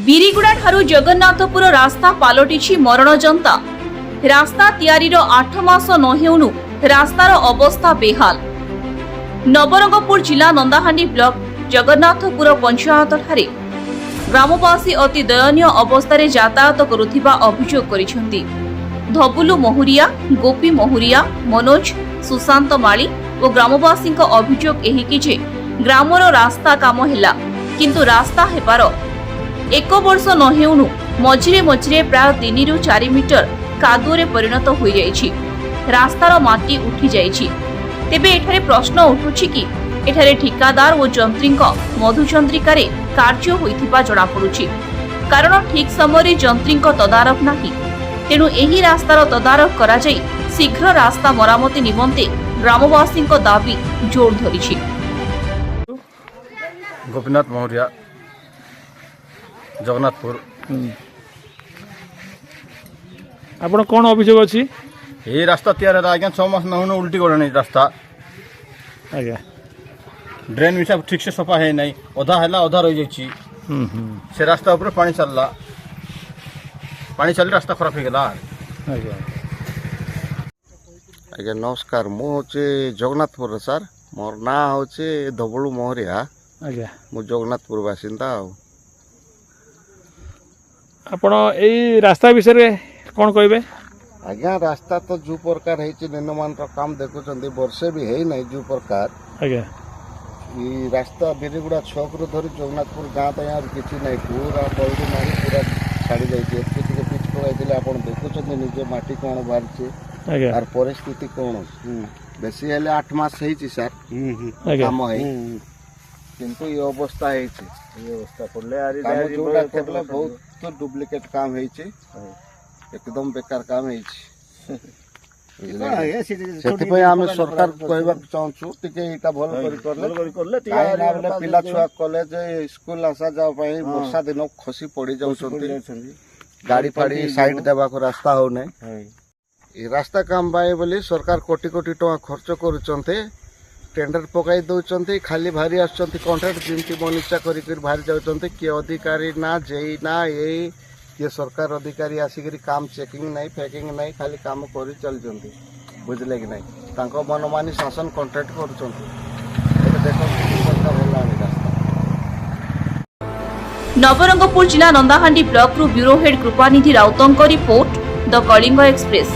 ବିରିଗୁଡ଼ା ଠାରୁ ଜଗନ୍ନାଥପୁର ରାସ୍ତା ପାଲଟିଛି ମରଣଜନ୍ତା। ରାସ୍ତା ତିଆରିର 8 ମାସ ନ ହେଉଣୁ ରାସ୍ତାର ଅବସ୍ଥା ବେହାଲ। ନବରଙ୍ଗପୁର ଜିଲ୍ଲା ନନ୍ଦାହାଣ୍ଡି ବ୍ଲକ ଜଗନ୍ନାଥପୁର ପଞ୍ଚାୟତଠାରେ ଗ୍ରାମବାସୀ ଅତି ଦୟନୀୟ ଅବସ୍ଥାରେ ଯାତାୟାତ କରୁଥିବା ଅଭିଯୋଗ କରିଛନ୍ତି। ଧବୁଲୁ ମହୁରିଆ, ଗୋପୀ ମହୁରିଆ, ମନୋଜ, ସୁଶାନ୍ତ ମାଳି ଓ ଗ୍ରାମବାସୀଙ୍କ ଅଭିଯୋଗ ଏହିକି ଯେ ଗ୍ରାମର ରାସ୍ତା କାମ ହେଲା, କିନ୍ତୁ ରାସ୍ତା ହେବାର 1 ବର୍ଷ ନ ହେଉଣୁ ମଝିରେ ମଝିରେ ପ୍ରାୟ 3 ରୁ 4 ମିଟର କାଦୁଅରେ ପରିଣତ ହୋଇଯାଇଛି। ରାସ୍ତାର ମାଟି ଉଠି ଯାଇଛି। ତେବେ ଏଠାରେ ପ୍ରଶ୍ନ ଉଠୁଛି କି ଏଠାରେ ଠିକାଦାର ଓ ଯନ୍ତ୍ରୀଙ୍କ ମଧୁଚନ୍ଦ୍ରିକାରେ କାର୍ଯ୍ୟ ହୋଇଥିବା ଜଣାପଡୁଛି। କାରଣ ଠିକ୍ ସମୟରେ ଯନ୍ତ୍ରୀଙ୍କ ତଦାରଖ ନାହିଁ। ତେଣୁ ଏହି ରାସ୍ତାର ତଦାରଖ କରାଯାଇ ଶୀଘ୍ର ରାସ୍ତା ମରାମତି ନିମନ୍ତେ ଗ୍ରାମବାସୀଙ୍କ ଦାବି ଜୋର ଧରିଛି। गोपीनाथ मौर्य जगन्नाथपुर। आपण कौन अभियोग अच्छी ये रास्ता तैयार है आज्ञा 6 मास न उल्टी गलानी रास्ता। आज्ञा ड्रेन मिसा ठीक से सफा है नहीं, अधा है अधा रही जाइए। से रास्ता ऊपर पानी चलला, पानी चल रास्ता खराब हो गला। आज्ञा नमस्कार, मु हूँ जगन्नाथपुर सर। मोर ना हूँ धबलू मौर्या। आज्ञा मु जगन्नाथपुर बासिंदा। आपण एई रास्ता विषय रे कौन कहबे? आज्ञा रास्ता तो जो प्रकार है निम्नमान काम देखुं वर्षे भी है नहीं जो प्रकार। आज्ञा ये रास्ता बिरिगुड़ा छक रू धरी जगन्नाथपुर गाँ तो यहाँ किसी नहीं, पूरा बल्दी मारी पूरा छाड़ी जाइए। पिच पकाई आप देखुं निजे माटी कौन बाहर आज्ञा आर परिस्थिति कौन बेसी हेले 8 मास है सर काम है, किंतु ये अवस्था है बहुत तो डुप्लिकेट काम है, एकदम बेकार काम है। आम सरकार कहवा चाहूँ टे भल पिला छुआ कॉलेज स्कूल आसा जा वर्षा दिन खसी पड़ जा गाड़ी फाड़ी साइड देवा को रास्ता हो नहीं। रास्ता काम बोली सरकार कोटी कोटी टका खर्च करुँचे, टेंडर पकाई दौरान खाली भारी आसंट्राक्ट जमी मनीषा कर बाहरी जाऊँच। किए अधिकारी ना जेई ना यही किए सरकार अधिकारी आसिक काम चेकिंग नहीं फेकिंग नहीं, खाली काम कर चलते बुझे कि नहीं। मनमानी शासन कॉन्ट्रैक्ट कर नवरंगपुर जिला नंदाहांडी ब्लॉक रु ब्यूरो हेड कृपानिधि राउतंक रिपोर्ट द कलिंग एक्सप्रेस।